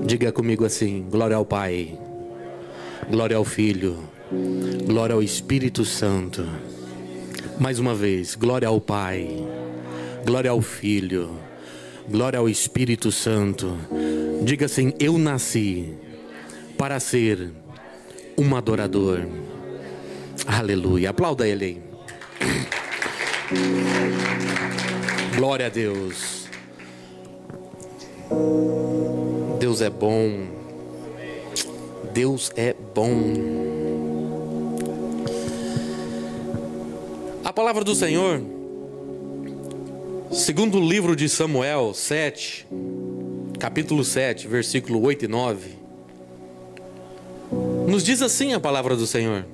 Diga comigo assim: glória ao Pai, glória ao Filho, glória ao Espírito Santo. Mais uma vez, glória ao Pai, glória ao Filho, glória ao Espírito Santo. Diga assim: eu nasci para ser um adorador. Aleluia. Aplauda ele aí. Glória a Deus. Deus é bom. Deus é bom. A palavra do Senhor, segundo o livro de Samuel 7, capítulo 7, versículo 8 e 9, nos diz assim a palavra do Senhor: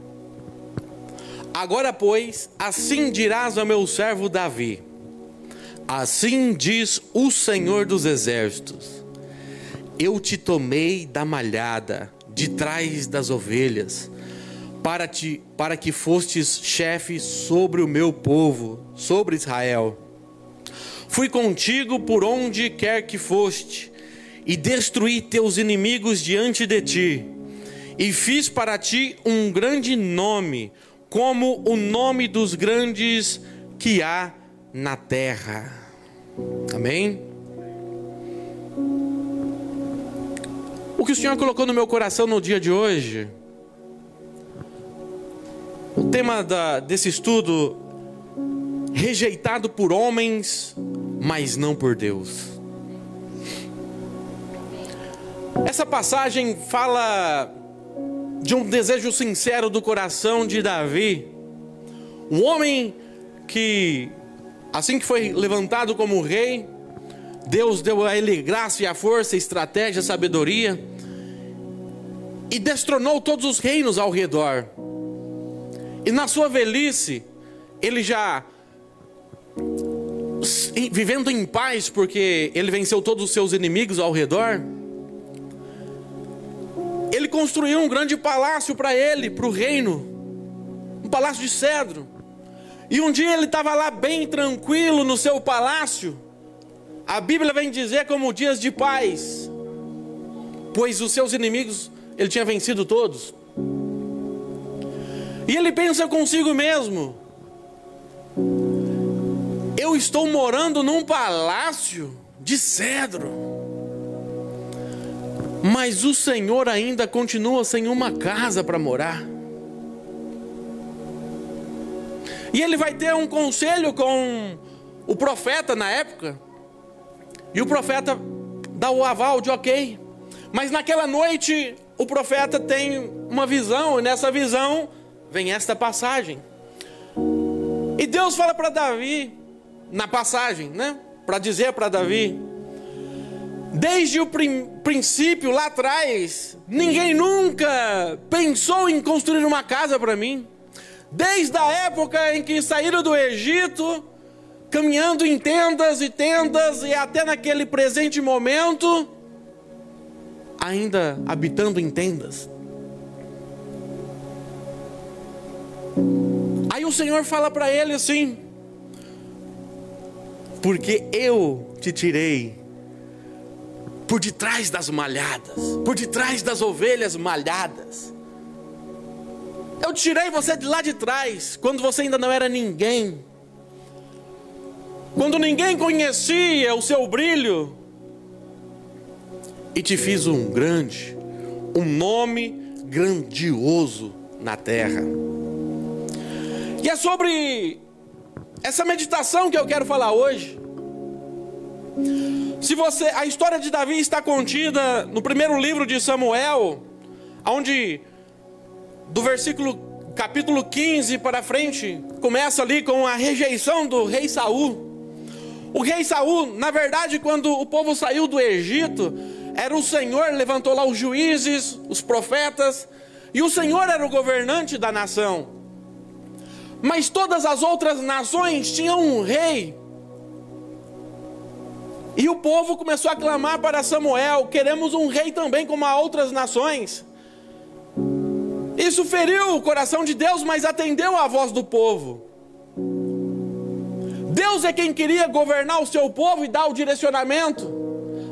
agora, pois, assim dirás ao meu servo Davi: assim diz o Senhor dos exércitos, eu te tomei da malhada, de trás das ovelhas, para que fostes chefe sobre o meu povo, sobre Israel. Fui contigo por onde quer que foste, e destruí teus inimigos diante de ti, e fiz para ti um grande nome, como o nome dos grandes que há na terra. Amém? O que o Senhor colocou no meu coração no dia de hoje, o tema desse estudo: rejeitado por homens, mas não por Deus. Essa passagem fala de um desejo sincero do coração de Davi, um homem que, assim que foi levantado como rei, Deus deu a ele graça e a força, a estratégia, a sabedoria, e destronou todos os reinos ao redor. E na sua velhice, ele já vivendo em paz, porque ele venceu todos os seus inimigos ao redor, ele construiu um grande palácio para ele, para o reino, um palácio de cedro. E um dia ele estava lá bem tranquilo no seu palácio. A Bíblia vem dizer como dias de paz, pois os seus inimigos ele tinha vencido todos. E ele pensa consigo mesmo: eu estou morando num palácio de cedro, mas o Senhor ainda continua sem uma casa para morar. E ele vai ter um conselho com o profeta na época, e o profeta dá o aval de ok. Mas naquela noite o profeta tem uma visão, e nessa visão vem esta passagem. E Deus fala para Davi, na passagem, né? Para dizer para Davi: desde o princípio, lá atrás, ninguém nunca pensou em construir uma casa para mim. Desde a época em que saíram do Egito, caminhando em tendas, e até naquele presente momento, ainda habitando em tendas. Aí o Senhor fala para ele assim: porque eu te tirei por detrás das malhadas, por detrás das ovelhas malhadas. Eu tirei você de lá de trás, quando você ainda não era ninguém, quando ninguém conhecia o seu brilho, e te fiz um nome grandioso na terra. E é sobre essa meditação que eu quero falar hoje. A história de Davi está contida no primeiro livro de Samuel, onde do capítulo 15 para frente, começa ali com a rejeição do rei Saul. O rei Saul, na verdade, quando o povo saiu do Egito, era o Senhor, levantou lá os juízes, os profetas, e o Senhor era o governante da nação. Mas todas as outras nações tinham um rei. E o povo começou a clamar para Samuel: queremos um rei também como as outras nações. Isso feriu o coração de Deus, mas atendeu à voz do povo. Deus é quem queria governar o seu povo e dar o direcionamento.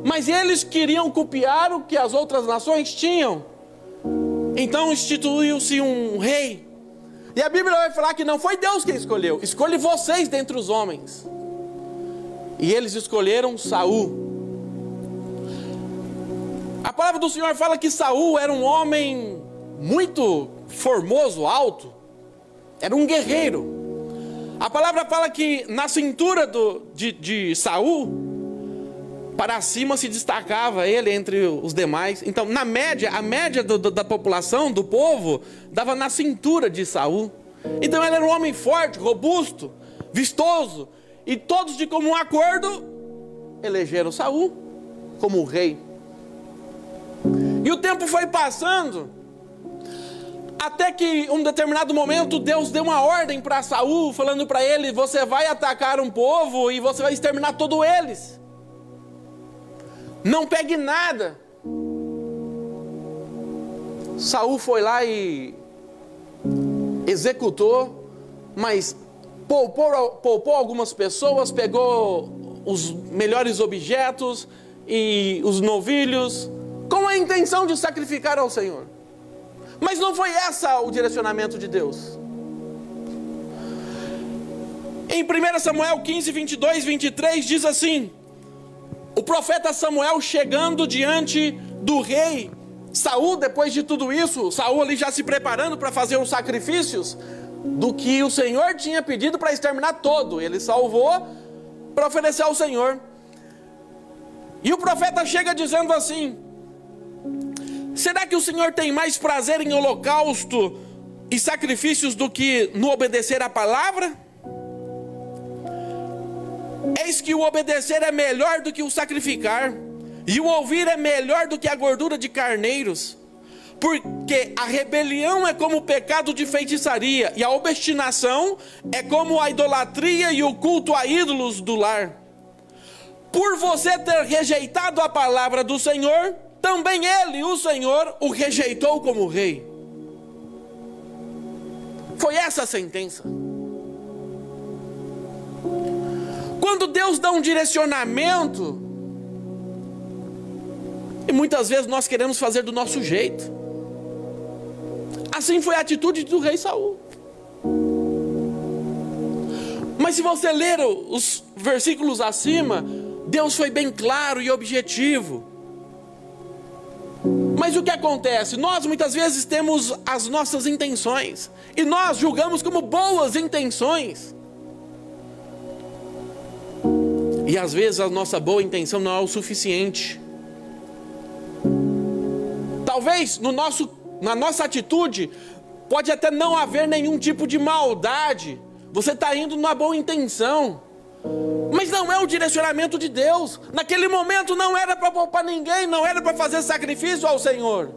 mas eles queriam copiar o que as outras nações tinham. Então instituiu-se um rei. E a Bíblia vai falar que não foi Deus quem escolheu. Escolhe vocês dentre os homens. E eles escolheram Saul. A palavra do Senhor fala que Saul era um homem muito formoso, alto. Era um guerreiro. A palavra fala que na cintura de Saul, para cima se destacava ele entre os demais. Então, na média, a média da população, do povo, dava na cintura de Saul. Então ele era um homem forte, robusto, vistoso. E todos de comum acordo elegeram Saul como rei. E o tempo foi passando, até que em um determinado momento Deus deu uma ordem para Saul, falando para ele: você vai atacar um povo e você vai exterminar todos eles. Não pegue nada. Saul foi lá e executou, mas poupou algumas pessoas, pegou os melhores objetos e os novilhos, com a intenção de sacrificar ao Senhor. Mas não foi esse o direcionamento de Deus. Em 1 Samuel 15, 22, 23 diz assim: o profeta Samuel chegando diante do rei Saul, depois de tudo isso, Saul ali já se preparando para fazer os sacrifícios do que o Senhor tinha pedido para exterminar todo. Ele salvou para oferecer ao Senhor. E o profeta chega dizendo assim: será que o Senhor tem mais prazer em holocausto e sacrifícios do que no obedecer à palavra? Eis que o obedecer é melhor do que o sacrificar, e o ouvir é melhor do que a gordura de carneiros. Porque a rebelião é como o pecado de feitiçaria, e a obstinação é como a idolatria e o culto a ídolos do lar. Por você ter rejeitado a palavra do Senhor, também ele, o Senhor, o rejeitou como rei. Foi essa a sentença. Quando Deus dá um direcionamento, e muitas vezes nós queremos fazer do nosso jeito. Assim foi a atitude do rei Saul. Mas se você ler os versículos acima, Deus foi bem claro e objetivo. Mas o que acontece? Nós muitas vezes temos as nossas intenções, e nós julgamos como boas intenções. E às vezes a nossa boa intenção não é o suficiente. Talvez na nossa atitude pode até não haver nenhum tipo de maldade. Você está indo na boa intenção, mas não é o direcionamento de Deus. Naquele momento não era para poupar ninguém, não era para fazer sacrifício ao Senhor,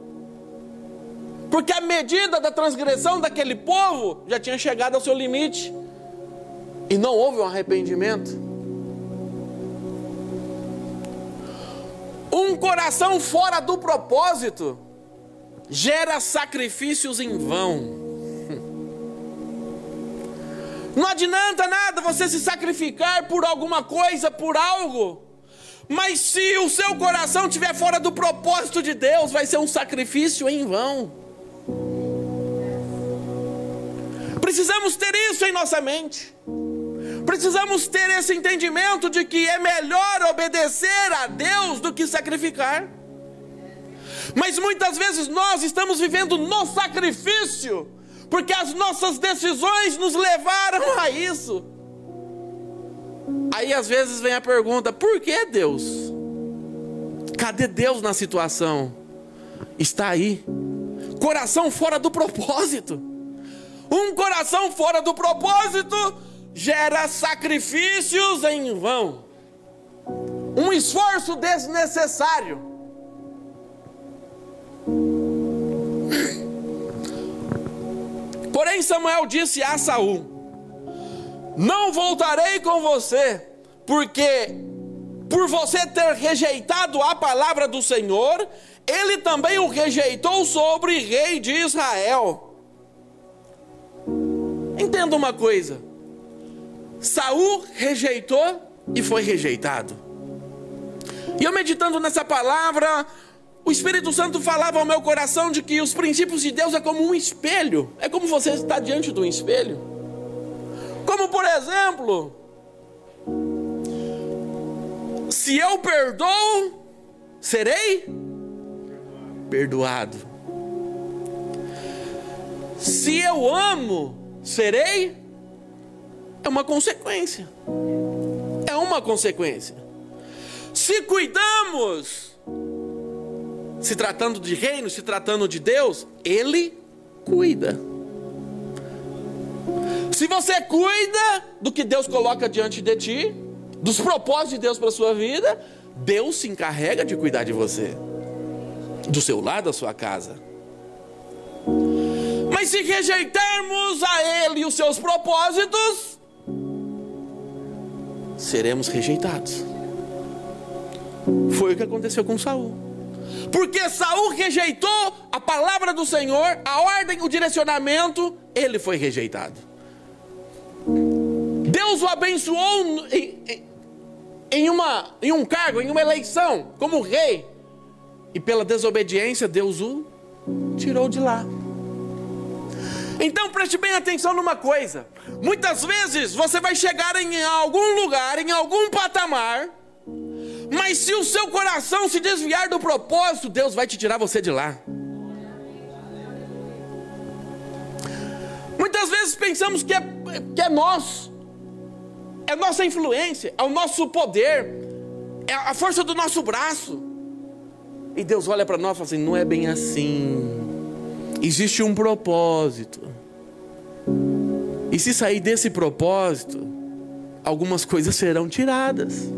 porque a medida da transgressão daquele povo já tinha chegado ao seu limite, e não houve um arrependimento. Um coração fora do propósito gera sacrifícios em vão. Não adianta nada você se sacrificar por alguma coisa, por algo, mas se o seu coração estiver fora do propósito de Deus, vai ser um sacrifício em vão. Precisamos ter isso em nossa mente. Precisamos ter esse entendimento de que é melhor obedecer a Deus do que sacrificar. Mas muitas vezes nós estamos vivendo no sacrifício, porque as nossas decisões nos levaram a isso. Aí às vezes vem a pergunta: por que Deus? Cadê Deus na situação? Está aí. Coração fora do propósito. Um coração fora do propósito gera sacrifícios em vão, um esforço desnecessário. Porém Samuel disse a Saul: não voltarei com você, porque por você ter rejeitado a palavra do Senhor, ele também o rejeitou sobre rei de Israel. Entenda uma coisa: Saul rejeitou e foi rejeitado. E eu meditando nessa palavra, o Espírito Santo falava ao meu coração de que os princípios de Deus é como um espelho. É como você está diante de um espelho. Como por exemplo, se eu perdoo, serei perdoado. Se eu amo, serei. É uma consequência. É uma consequência. Se cuidamos, se tratando de reino, se tratando de Deus, Ele cuida. Se você cuida do que Deus coloca diante de ti, dos propósitos de Deus para a sua vida, Deus se encarrega de cuidar de você, do seu lar, da sua casa. Mas se rejeitarmos a Ele e os seus propósitos, seremos rejeitados. Foi o que aconteceu com Saul. Porque Saul rejeitou a palavra do Senhor, a ordem, o direcionamento, ele foi rejeitado. Deus o abençoou em um cargo, em uma eleição, como rei. E pela desobediência, Deus o tirou de lá. Então preste bem atenção numa coisa. Muitas vezes você vai chegar em algum lugar, em algum patamar, mas se o seu coração se desviar do propósito, Deus vai te tirar você de lá. Muitas vezes pensamos que é nosso, é nossa influência, é o nosso poder, é a força do nosso braço. E Deus olha para nós e fala assim: não é bem assim. Existe um propósito. E se sair desse propósito, algumas coisas serão tiradas.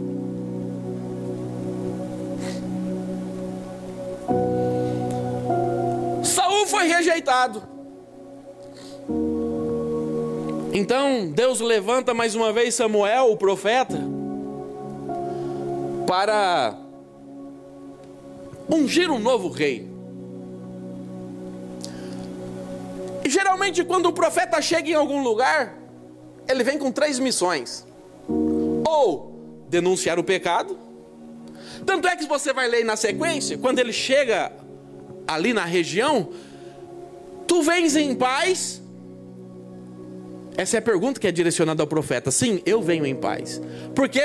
Saul foi rejeitado. Então Deus levanta mais uma vez Samuel, o profeta, para ungir um novo rei. E geralmente quando o profeta chega em algum lugar, ele vem com 3 missões: ou denunciar o pecado. Tanto é que você vai ler na sequência, quando ele chega ali na região, tu vens em paz? Essa é a pergunta que é direcionada ao profeta. Sim, eu venho em paz. Porque,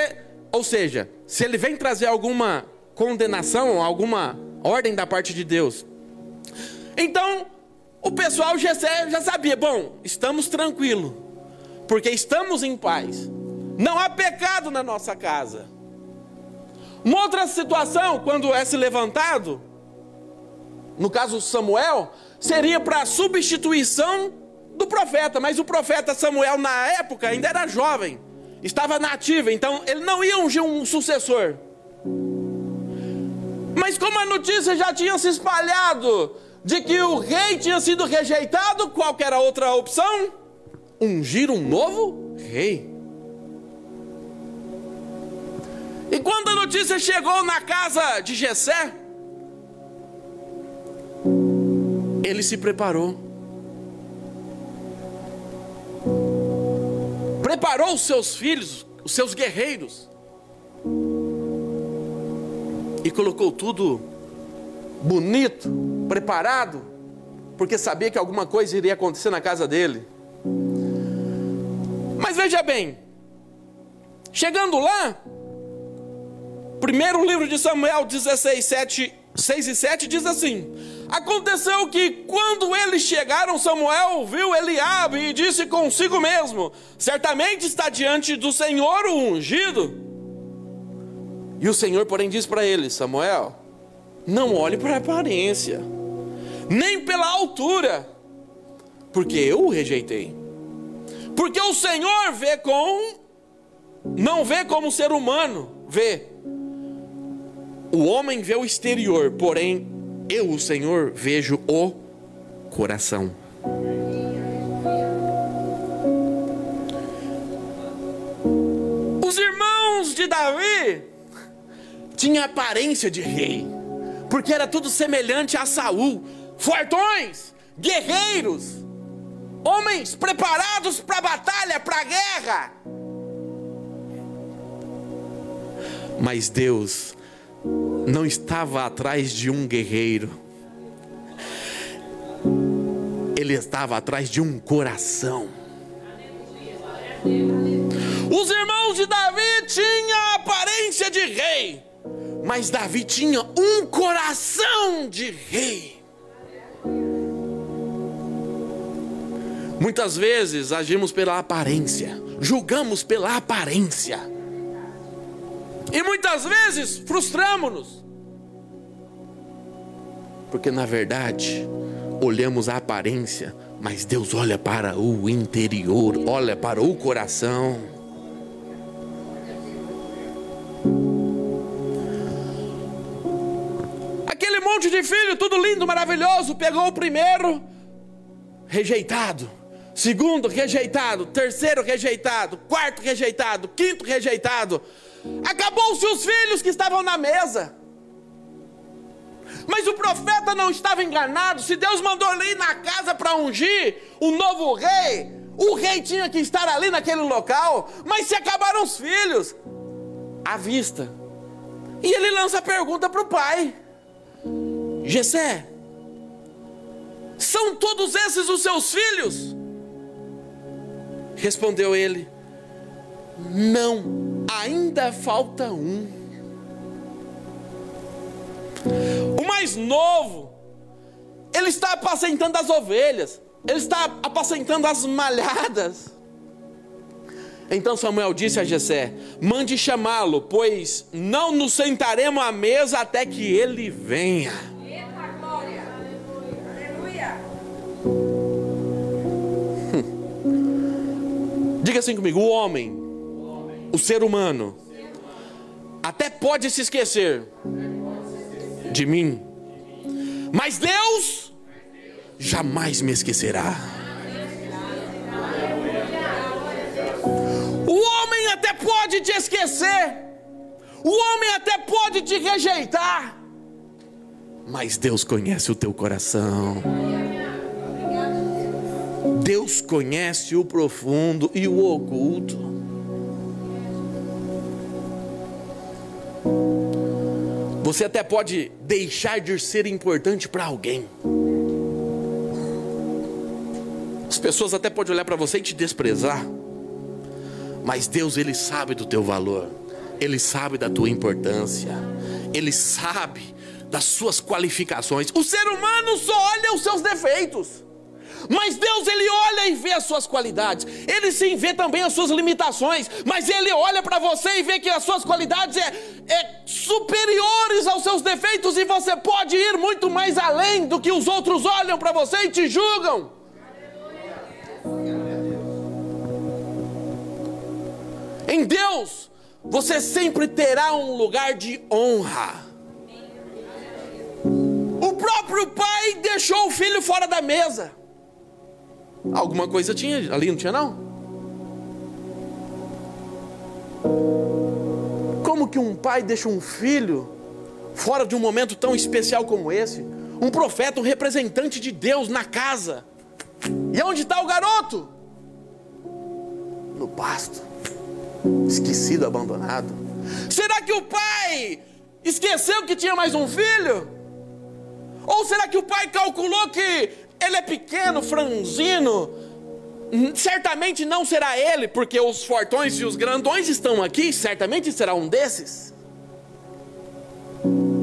ou seja, se ele vem trazer alguma condenação, alguma ordem da parte de Deus, então o pessoal já sabia: bom, estamos tranquilos, porque estamos em paz, não há pecado na nossa casa. Uma outra situação, quando é se levantado, no caso Samuel, seria para a substituição do profeta. Mas o profeta Samuel na época ainda era jovem, estava nativo, então ele não ia ungir um sucessor. Mas como a notícia já tinha se espalhado de que o rei tinha sido rejeitado, qual que era a outra opção? Ungir um novo rei. E quando a notícia chegou na casa de Jessé, ele se preparou. Preparou os seus filhos, os seus guerreiros, e colocou tudo bonito, preparado, porque sabia que alguma coisa iria acontecer na casa dele. Mas veja bem, chegando lá, primeiro livro de Samuel 16, 6 e 7 diz assim: aconteceu que quando eles chegaram, Samuel viu Eliabe e disse consigo mesmo: certamente está diante do Senhor o ungido. E o Senhor, porém, diz para ele: Samuel, não olhe para a aparência, nem pela altura, porque eu o rejeitei. Porque o Senhor não vê como o ser humano vê. O homem vê o exterior, porém eu, o Senhor, vejo o coração. Os irmãos de Davi tinham aparência de rei, porque era tudo semelhante a Saul. Fortões, guerreiros, homens preparados para a batalha, para a guerra. Mas Deus não estava atrás de um guerreiro, ele estava atrás de um coração. Os irmãos de Davi tinham a aparência de rei, mas Davi tinha um coração de rei. Muitas vezes agimos pela aparência, julgamos pela aparência, e muitas vezes frustramos-nos, porque na verdade olhamos a aparência, mas Deus olha para o interior, olha para o coração. Aquele monte de filho, tudo lindo, maravilhoso, pegou o primeiro, rejeitado. Segundo, rejeitado. Terceiro, rejeitado. Quarto, rejeitado. Quinto, rejeitado. Acabou-se os filhos que estavam na mesa. Mas o profeta não estava enganado. Se Deus mandou ele ir na casa para ungir o novo rei, o rei tinha que estar ali naquele local. Mas se acabaram os filhos à vista, e ele lança a pergunta para o pai: Jessé, são todos esses os seus filhos? Respondeu ele: não, ainda falta um. O mais novo, ele está apacentando as ovelhas, ele está apacentando as malhadas. Então Samuel disse a Jessé: mande chamá-lo, pois não nos sentaremos à mesa até que ele venha. Eita glória! Aleluia! Diga assim comigo: o homem, o ser humano, até pode se esquecer de mim, mas Deus jamais me esquecerá. O homem até pode te esquecer, o homem até pode te rejeitar, mas Deus conhece o teu coração. Deus conhece o profundo e o oculto. Você até pode deixar de ser importante para alguém. As pessoas até podem olhar para você e te desprezar, mas Deus, Ele sabe do teu valor, Ele sabe da tua importância, Ele sabe das suas qualificações. O ser humano só olha os seus defeitos, mas Deus, Ele olha e vê as suas qualidades. Ele sim vê também as suas limitações, mas Ele olha para você e vê que as suas qualidades é superiores aos seus defeitos, e você pode ir muito mais além do que os outros olham para você e te julgam. Em Deus, você sempre terá um lugar de honra. O próprio pai deixou o filho fora da mesa. Alguma coisa tinha ali, não tinha não? Como que um pai deixa um filho fora de um momento tão especial como esse? Um profeta, um representante de Deus na casa. E onde está o garoto? No pasto, esquecido, abandonado. Será que o pai esqueceu que tinha mais um filho? Ou será que o pai calculou que ele é pequeno, franzino, certamente não será ele, porque os fortões e os grandões estão aqui, certamente será um desses?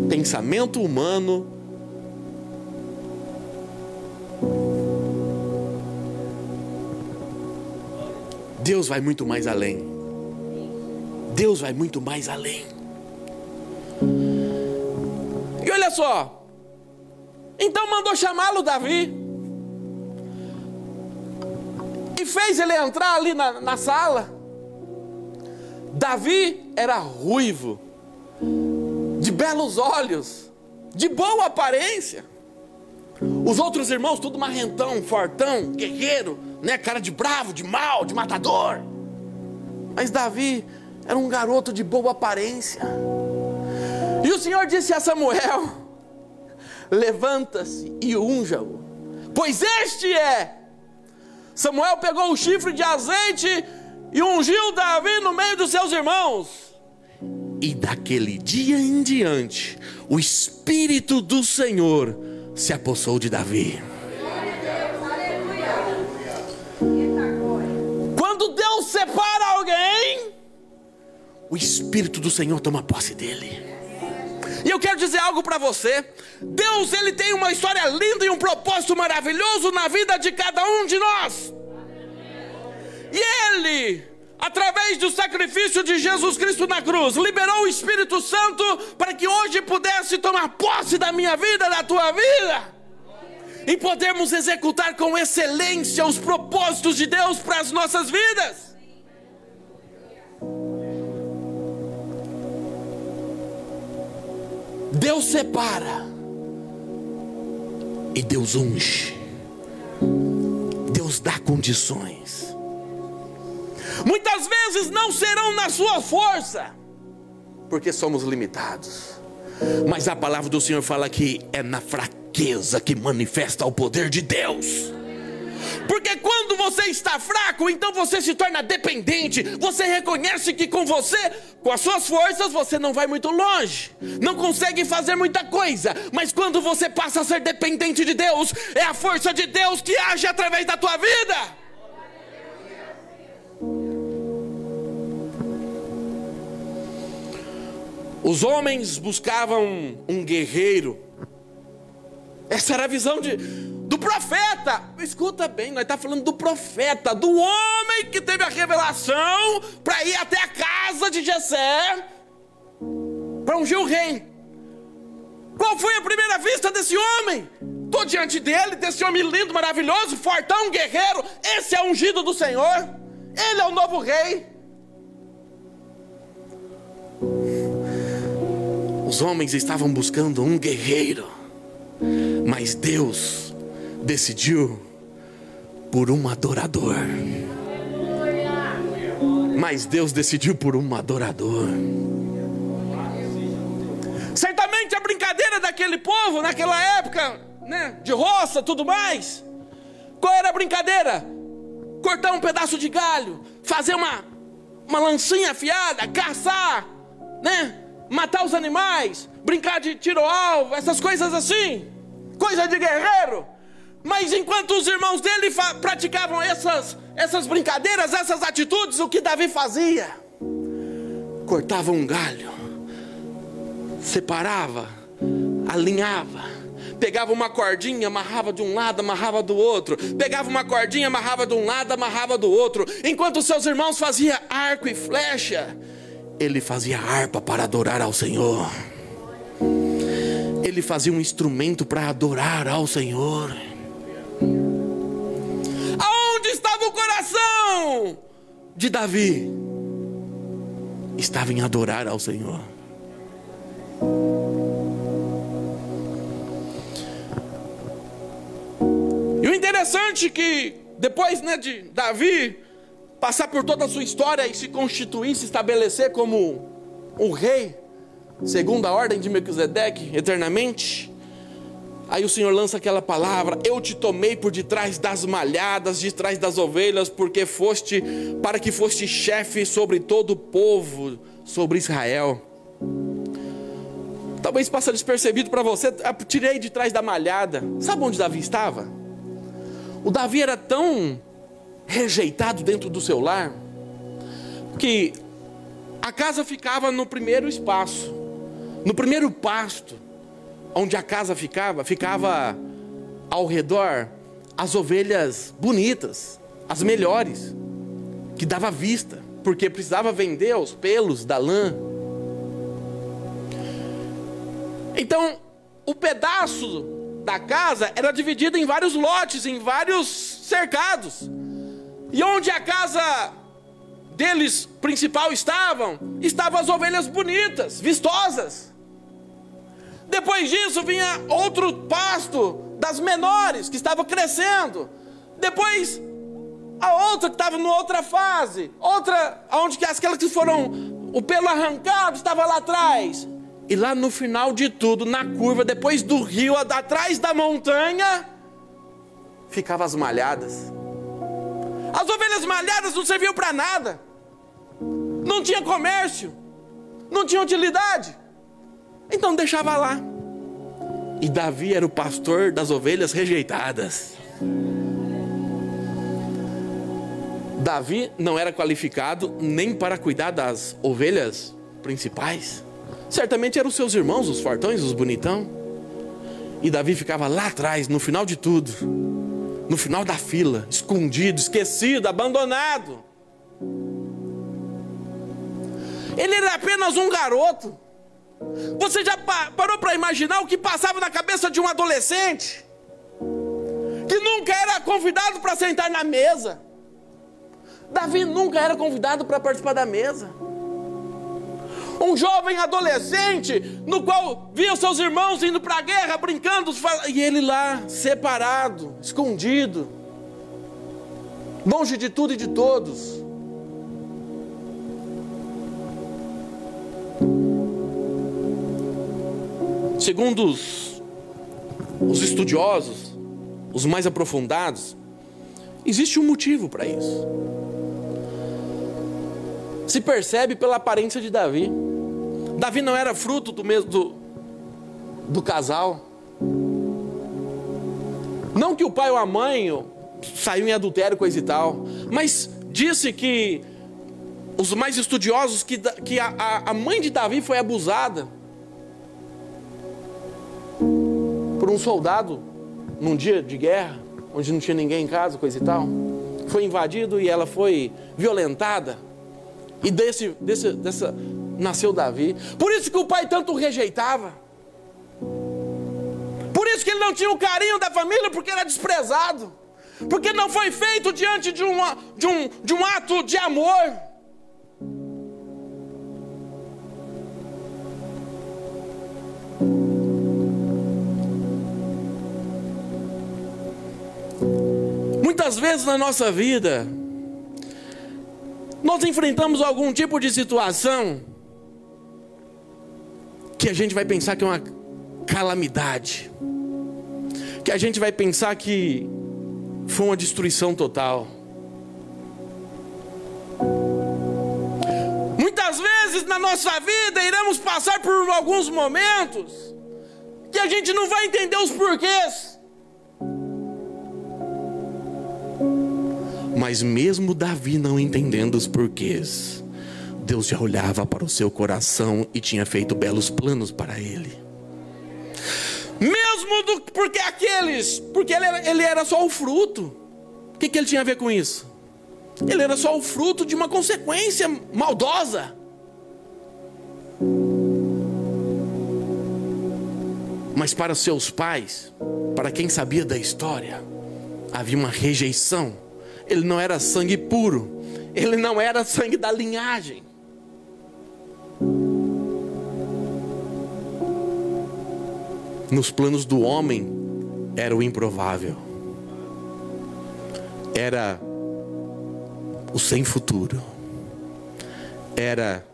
Pensamento humano. Deus vai muito mais além. Deus vai muito mais além. E olha só, então mandou chamá-lo Davi, e fez ele entrar ali na sala. Davi era ruivo, de belos olhos, de boa aparência. Os outros irmãos tudo marrentão, fortão, guerreiro, né? Cara de bravo, de mal, de matador. Mas Davi era um garoto de boa aparência. E o Senhor disse a Samuel: levanta-se e unja-o, pois este é. Samuel pegou o chifre de azeite e ungiu Davi no meio dos seus irmãos. E daquele dia em diante, o Espírito do Senhor se apossou de Davi. Quando Deus separa alguém, o Espírito do Senhor toma posse dele. E eu quero dizer algo para você. Deus, ele tem uma história linda e um propósito maravilhoso na vida de cada um de nós. E ele, através do sacrifício de Jesus Cristo na cruz, liberou o Espírito Santo para que hoje pudesse tomar posse da minha vida, da tua vida, e podermos executar com excelência os propósitos de Deus para as nossas vidas. Deus separa e Deus unge. Deus dá condições. Muitas vezes não serão na sua força, porque somos limitados. Mas a palavra do Senhor fala que é na fraqueza que manifesta o poder de Deus. Porque quando você está fraco, então você se torna dependente. Você reconhece que com você, com as suas forças, você não vai muito longe, não consegue fazer muita coisa. Mas quando você passa a ser dependente de Deus, é a força de Deus que age através da tua vida. Os homens buscavam um guerreiro. Essa era a visão do profeta. Escuta bem, nós estamos falando do profeta, do homem que teve a revelação para ir até a casa de Jessé para ungir o rei. Qual foi a primeira vista desse homem? Estou diante dele, desse homem lindo, maravilhoso, fortão, guerreiro. Esse é o ungido do Senhor. Ele é o novo rei. Os homens estavam buscando um guerreiro, mas Deus decidiu por um adorador. Mas Deus decidiu por um adorador. Certamente a brincadeira daquele povo naquela época, né, de roça, tudo mais. Qual era a brincadeira? Cortar um pedaço de galho, fazer uma lancinha afiada, caçar, né? Matar os animais, brincar de tiro-alvo, essas coisas assim, coisa de guerreiro. Mas enquanto os irmãos dele praticavam essas brincadeiras, essas atitudes, o que Davi fazia? Cortava um galho, separava, alinhava, pegava uma cordinha, amarrava de um lado, amarrava do outro, pegava uma cordinha, amarrava de um lado, amarrava do outro. Enquanto seus irmãos faziam arco e flecha, ele fazia harpa para adorar ao Senhor. Ele fazia um instrumento para adorar ao Senhor. Aonde estava o coração de Davi? Estava em adorar ao Senhor. E o interessante é que depois, né, de Davi passar por toda a sua história e se constituir, se estabelecer como um rei, segundo a ordem de Melquisedeque, eternamente, aí o Senhor lança aquela palavra: eu te tomei por detrás das malhadas, de trás das ovelhas, para que foste chefe sobre todo o povo, sobre Israel. Talvez passe despercebido para você, tirei de trás da malhada. Sabe onde Davi estava? O Davi era tão rejeitado dentro do seu lar que a casa ficava no primeiro espaço, no primeiro pasto. Onde a casa ficava ao redor as ovelhas bonitas, as melhores, que dava vista, porque precisava vender os pelos da lã. Então o pedaço da casa era dividido em vários lotes, em vários cercados. E onde a casa deles principal estavam as ovelhas bonitas, vistosas. Depois disso vinha outro pasto das menores, que estava crescendo. Depois a outra que estava numa outra fase, outra onde aquelas que foram o pelo arrancado estava lá atrás. E lá no final de tudo, na curva, depois do rio, atrás da montanha, ficavam as malhadas. As ovelhas malhadas não serviam para nada, não tinha comércio, não tinha utilidade. Então deixava lá. E Davi era o pastor das ovelhas rejeitadas. Davi não era qualificado nem para cuidar das ovelhas principais. Certamente eram os seus irmãos, os fortões, os bonitão. E Davi ficava lá atrás, no final de tudo, no final da fila, escondido, esquecido, abandonado. Ele era apenas um garoto. Você já parou para imaginar o que passava na cabeça de um adolescente que nunca era convidado para sentar na mesa? Davi nunca era convidado para participar da mesa. Um jovem adolescente no qual via seus irmãos indo para a guerra, brincando, e ele lá, separado, escondido, longe de tudo e de todos. Segundo os estudiosos, os mais aprofundados, existe um motivo para isso. Se percebe pela aparência de Davi. Davi não era fruto do casal. Não que o pai ou a mãe saiu em adultério, coisa e tal, mas disse que os mais estudiosos que a mãe de Davi foi abusada por um soldado num dia de guerra, onde não tinha ninguém em casa, coisa e tal. Foi invadido e ela foi violentada. E dessa nasceu Davi. Por isso que o pai tanto o rejeitava. Por isso que ele não tinha o carinho da família, porque era desprezado. Porque não foi feito diante de um ato de amor. Muitas vezes na nossa vida, nós enfrentamos algum tipo de situação que a gente vai pensar que é uma calamidade, que a gente vai pensar que foi uma destruição total. Muitas vezes na nossa vida iremos passar por alguns momentos que a gente não vai entender os porquês. Mas mesmo Davi não entendendo os porquês, Deus já olhava para o seu coração e tinha feito belos planos para ele. Mesmo porque ele era só o fruto. O que ele tinha a ver com isso? Ele era só o fruto de uma consequência maldosa. Mas para seus pais, para quem sabia da história, havia uma rejeição. Ele não era sangue puro. Ele não era sangue da linhagem. Nos planos do homem, era o improvável. Era o sem futuro. Era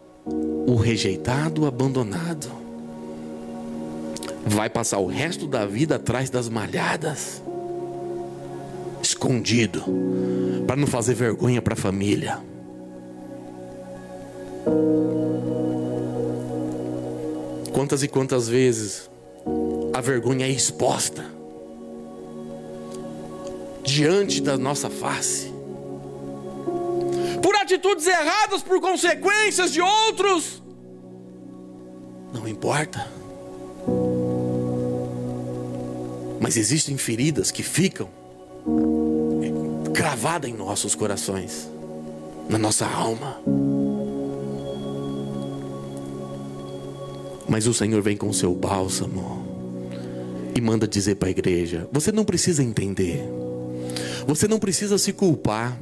o rejeitado, o abandonado. Vai passar o resto da vida atrás das malhadas, escondido, para não fazer vergonha para a família. Quantas e quantas vezes a vergonha é exposta diante da nossa face, por atitudes erradas, por consequências de outros. Não importa. Mas existem feridas que ficam cravada em nossos corações, na nossa alma. Mas o Senhor vem com o seu bálsamo e manda dizer para a igreja: você não precisa entender, você não precisa se culpar,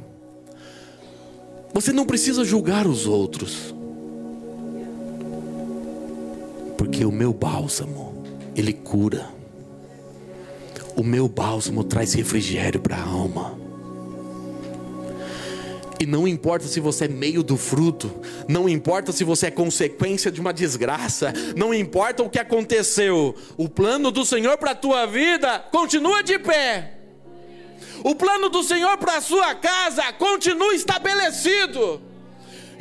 você não precisa julgar os outros, porque o meu bálsamo, ele cura. O meu bálsamo traz refrigério para a alma. E não importa se você é meio do fruto, não importa se você é consequência de uma desgraça, não importa o que aconteceu, o plano do Senhor para a tua vida continua de pé. O plano do Senhor para a sua casa continua estabelecido.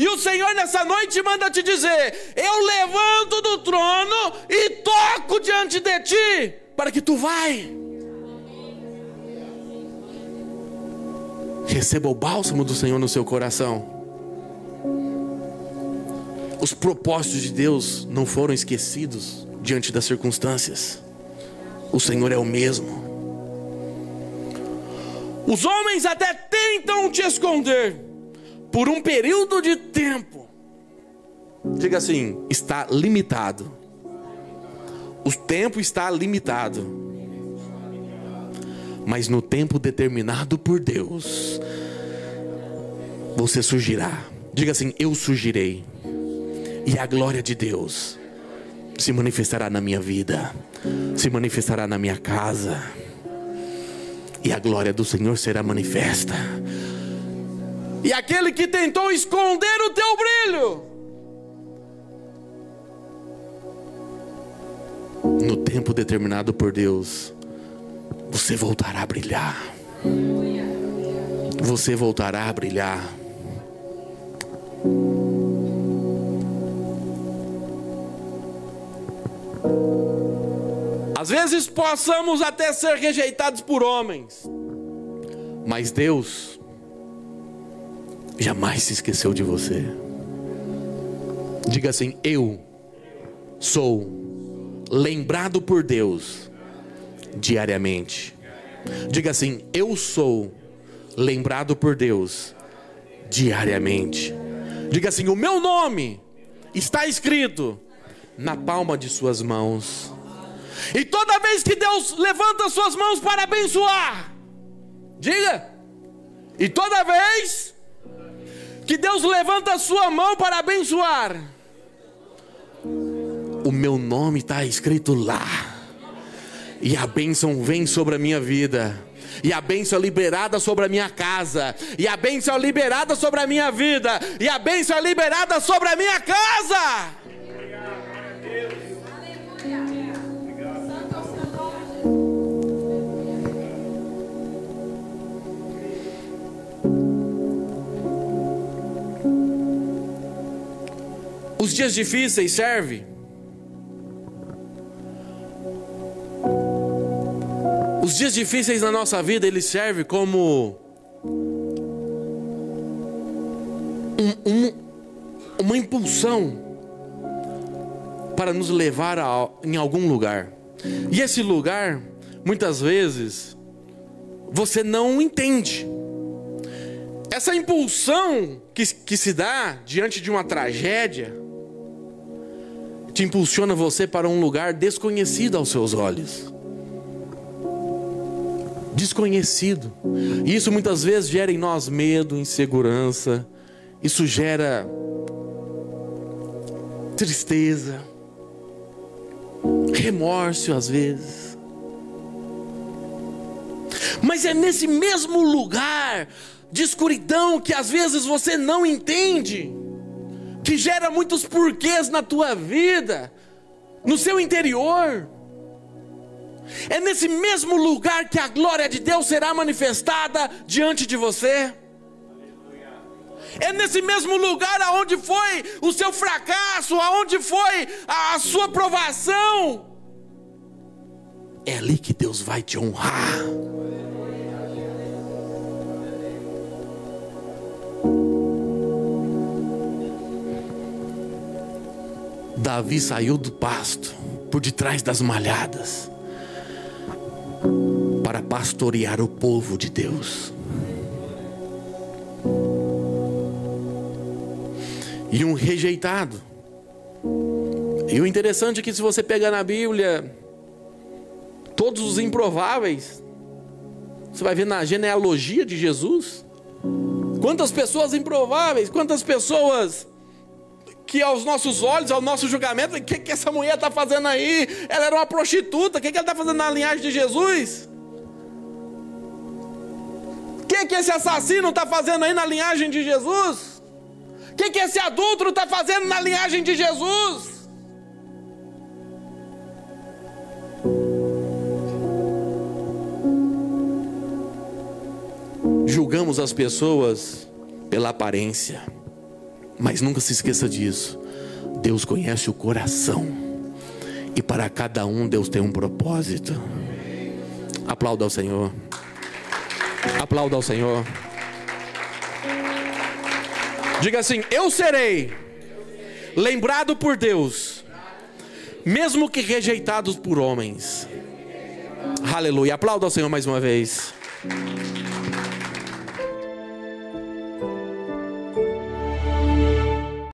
E o Senhor nessa noite manda te dizer: eu levanto do trono e toco diante de ti, para que tu vai. Receba o bálsamo do Senhor no seu coração. Os propósitos de Deus não foram esquecidos diante das circunstâncias. O Senhor é o mesmo. Os homens até tentam te esconder por um período de tempo. Diga assim: está limitado. O tempo está limitado. Mas no tempo determinado por Deus, você surgirá. Diga assim: eu surgirei. E a glória de Deus se manifestará na minha vida, se manifestará na minha casa. E a glória do Senhor será manifesta. E aquele que tentou esconder o teu brilho, no tempo determinado por Deus, você voltará a brilhar. Você voltará a brilhar. Às vezes possamos até ser rejeitados por homens, mas Deus jamais se esqueceu de você. Diga assim: eu sou lembrado por Deus diariamente. Diga assim: eu sou lembrado por Deus diariamente. Diga assim: o meu nome está escrito na palma de suas mãos. E toda vez que Deus levanta suas mãos para abençoar, diga: e toda vez que Deus levanta a sua mão para abençoar, o meu nome está escrito lá. E a bênção vem sobre a minha vida. E a bênção é liberada sobre a minha casa. E a bênção é liberada sobre a minha vida. E a bênção é liberada sobre a minha casa. Os dias difíceis servem. Os dias difíceis na nossa vida, eles servem como uma impulsão para nos levar em algum lugar. E esse lugar, muitas vezes, você não entende. Essa impulsão que se dá diante de uma tragédia te impulsiona você para um lugar desconhecido aos seus olhos. Desconhecido. E isso muitas vezes gera em nós medo, insegurança. Isso gera tristeza, remorso às vezes. Mas é nesse mesmo lugar de escuridão que às vezes você não entende, que gera muitos porquês na tua vida, no seu interior. É nesse mesmo lugar que a glória de Deus será manifestada diante de você. É nesse mesmo lugar aonde foi o seu fracasso, aonde foi a sua provação. É ali que Deus vai te honrar. Davi saiu do pasto, por detrás das malhadas, para pastorear o povo de Deus. E um rejeitado. E o interessante é que se você pegar na Bíblia todos os improváveis, você vai ver na genealogia de Jesus, quantas pessoas improváveis, quantas pessoas que aos nossos olhos, ao nosso julgamento, o que essa mulher está fazendo aí? Ela era uma prostituta, o que ela está fazendo na linhagem de Jesus? O que esse assassino está fazendo aí na linhagem de Jesus? O que esse adúltero está fazendo na linhagem de Jesus? Julgamos as pessoas pela aparência, Mas nunca se esqueça disso. Deus conhece o coração. E para cada um Deus tem um propósito. Aplauda ao Senhor. Aplauda ao Senhor. Diga assim: eu serei lembrado por Deus, mesmo que rejeitados por homens. Aleluia. Aplauda ao Senhor mais uma vez.